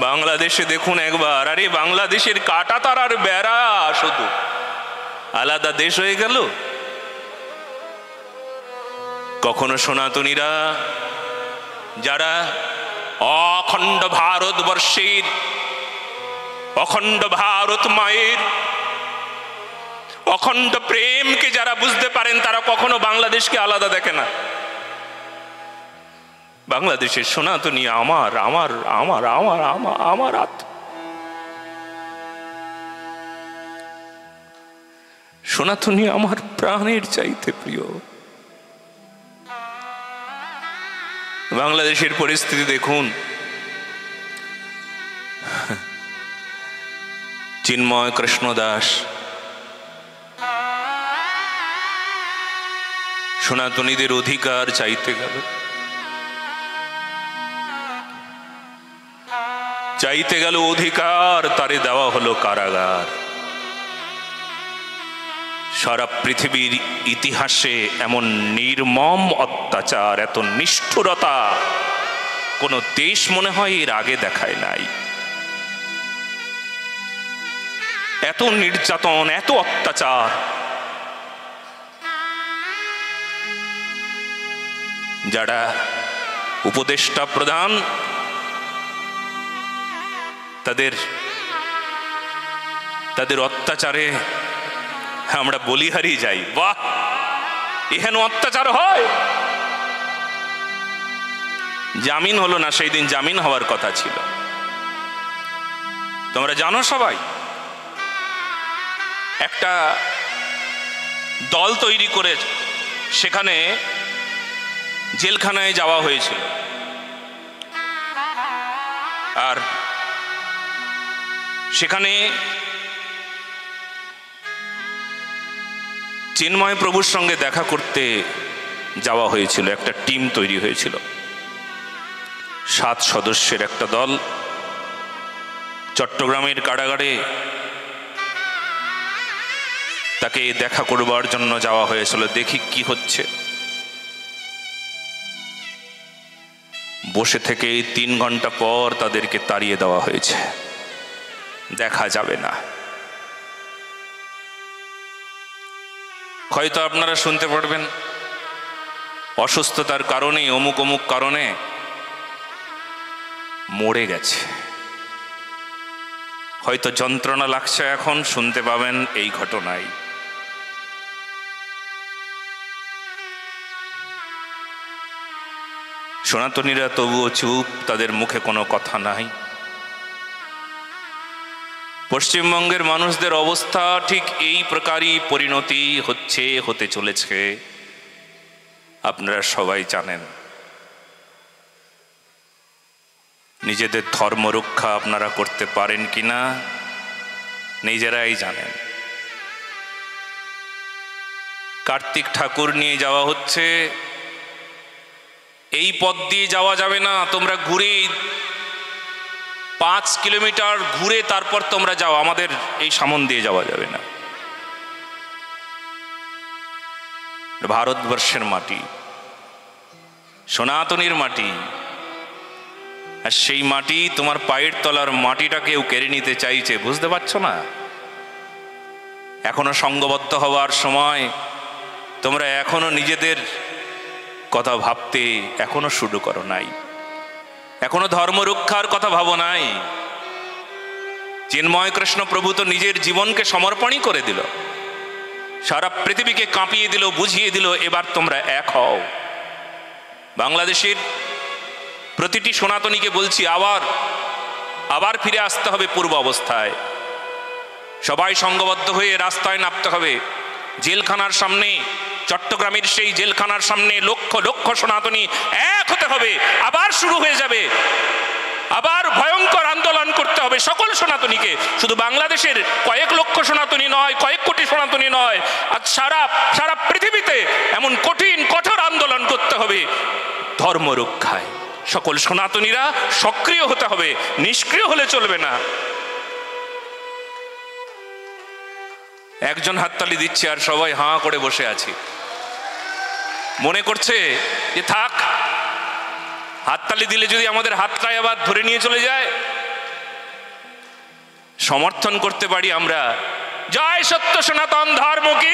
বাংলাদেশে দেখুন একবার, আরে বাংলাদেশের কাটা তারার বেড়া শুধু আলাদা দেশ হয়ে গেল। কখনো সনাতনীরা যারা অখণ্ড ভারতবর্ষের, অখণ্ড ভারত মায়ের অখণ্ড প্রেমকে যারা বুঝতে পারেন, তারা কখনো বাংলাদেশকে আলাদা দেখে না। বাংলাদেশের সনাতনী আমার আমার আমার আমার আমার আমার আত্মা। সনাতনী আমার প্রাণের চাইতে প্রিয়। বাংলাদেশের পরিস্থিতি দেখুন, চিন্ময় কৃষ্ণ দাস সনাতনীদের অধিকার চাইতে গেল, অধিকার, তারে দেওয়া হলো কারাগার। সারা পৃথিবীর ইতিহাসে এমন নির্মম অত্যাচার, এত নিষ্ঠুরতা কোন দেশ মনে হয় এর আগে দেখায় নাই। এত নির্যাতন, এত অত্যাচার। যারা উপদেষ্টা প্রধান, তাদের অত্যাচারে আমরা বলিহারি যাই। বাহ, এহেন অত্যাচার হয়। জামিন হলো না, সেই দিন জামিন হওয়ার কথা ছিল। তোমরা জানো সবাই, একটা দল তৈরি করে সেখানে জেলখানায় যাওয়া হয়েছিল, আর সেখানে চিন্ময় প্রভুর সঙ্গে দেখা করতে যাওয়া হয়েছিল। একটা টিম তৈরি হয়েছিল, 7 সদস্যের একটা দল চট্টগ্রামের কারাগারে তাকে দেখা করবার জন্য যাওয়া হয়েছিল। দেখি কি হচ্ছে। বসে থেকে 3 ঘন্টা পর তাদেরকে তাড়িয়ে দেওয়া হয়েছে, দেখা যাবে না। হয়তো আপনারা শুনতে পারবেন অসুস্থতার কারণে, অমুক অমুক কারণে মরে গেছে। হয়তো যন্ত্রণা লাগছে, এখন শুনতে পাবেন এই ঘটনায়। সনাতনীরা তবুও চুপ, তাদের মুখে কোনো কথা নাই। পশ্চিমবঙ্গের মানুষদের অবস্থা ঠিক এই প্রকারই পরিণতি হতে চলেছে, আপনারা সবাই জানেন। নিজেদের ধর্ম রক্ষা আপনারা করতে পারেন কিনা নিজেরাই জানেন। কার্তিক ঠাকুর নিয়ে যাওয়া হচ্ছে, এই পথ দিয়ে যাওয়া যাবে না, তোমরা ঘুরে 5 কিলোমিটার ঘুরে তারপর তোমরা যাও, আমাদের এই সামন দিয়ে যাওয়া যাবে না। ভারতবর্ষের মাটি, সনাতনীর মাটি, আর সেই মাটি, তোমার পায়ের তলার মাটিটা কেউ কেড়ে নিতে চাইছে, বুঝতে পারছো না? এখনো সংঘবদ্ধ হওয়ার সময়, তোমরা এখনো নিজেদের কথা ভাবতে এখনো শুরু করো নাই, এখনো ধর্ম রক্ষার কথা ভাবো নাই। চিন্ময় কৃষ্ণ প্রভু তো নিজের জীবনকে সমর্পণই করে দিল, সারা পৃথিবীকে কাঁপিয়ে দিল, বুঝিয়ে দিল, এবার তোমরা এক হও। বাংলাদেশের প্রতিটি সনাতনীকে বলছি, আবার ফিরে আসতে হবে পূর্ব অবস্থায়। সবাই সংঘবদ্ধ হয়ে রাস্তায় নামতে হবে। জেলখানার সামনে, চট্টগ্রামের সেই জেলখানার সামনে লক্ষ লক্ষ সনাতনী এক হতে হবে। আবার শুরু হয়ে যাবে, আবার ভয়ঙ্কর আন্দোলন করতে হবে সকল সনাতনীকে। শুধু বাংলাদেশের কয়েক লক্ষ সনাতনী নয়, কয়েক কোটি সনাতনী নয়, আর সারা পৃথিবীতে এমন কঠিন কঠোর আন্দোলন করতে হবে ধর্ম রক্ষায়। সকল সনাতনীরা সক্রিয় হতে হবে, নিষ্ক্রিয় হলে চলবে না। একজন হাততালি দিচ্ছে আর সবাই হাঁ করে বসে আছি, মনে করছে যে থাক, হাততালি দিলে যদি আমাদের হাতটাই আবার ধরে নিয়ে চলে যায়, সমর্থন করতে পারি আমরা। জয় সত্য সনাতন ধর্ম কি।